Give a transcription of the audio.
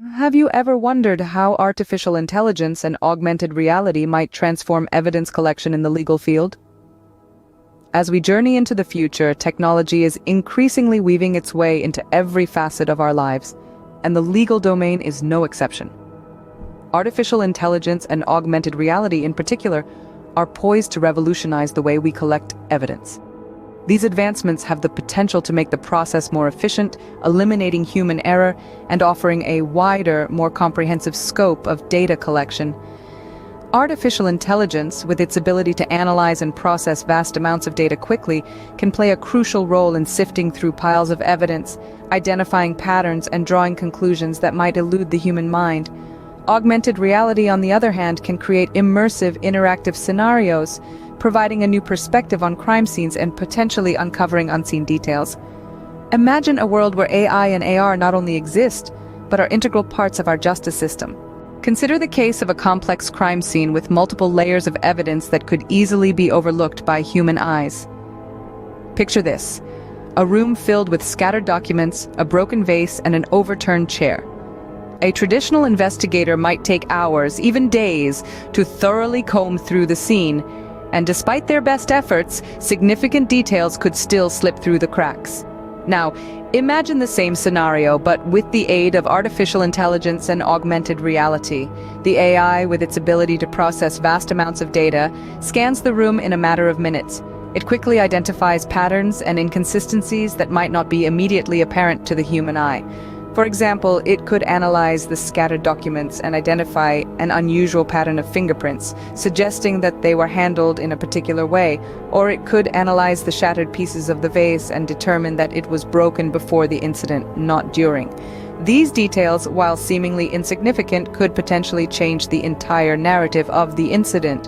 Have you ever wondered how artificial intelligence and augmented reality might transform evidence collection in the legal field? As we journey into the future, technology is increasingly weaving its way into every facet of our lives, and the legal domain is no exception. Artificial intelligence and augmented reality in particular are poised to revolutionize the way we collect evidence. These advancements have the potential to make the process more efficient, eliminating human error and offering a wider, more comprehensive scope of data collection. Artificial intelligence, with its ability to analyze and process vast amounts of data quickly, can play a crucial role in sifting through piles of evidence, identifying patterns, and drawing conclusions that might elude the human mind. Augmented reality, on the other hand, can create immersive, interactive scenarios, providing a new perspective on crime scenes and potentially uncovering unseen details. Imagine a world where AI and AR not only exist, but are integral parts of our justice system. Consider the case of a complex crime scene with multiple layers of evidence that could easily be overlooked by human eyes. Picture this: a room filled with scattered documents, a broken vase, and an overturned chair. A traditional investigator might take hours, even days, to thoroughly comb through the scene, and despite their best efforts, significant details could still slip through the cracks. Now, imagine the same scenario, but with the aid of artificial intelligence and augmented reality. The AI, with its ability to process vast amounts of data, scans the room in a matter of minutes. It quickly identifies patterns and inconsistencies that might not be immediately apparent to the human eye. For example, it could analyze the scattered documents and identify an unusual pattern of fingerprints, suggesting that they were handled in a particular way, or it could analyze the shattered pieces of the vase and determine that it was broken before the incident, not during. These details, while seemingly insignificant, could potentially change the entire narrative of the incident.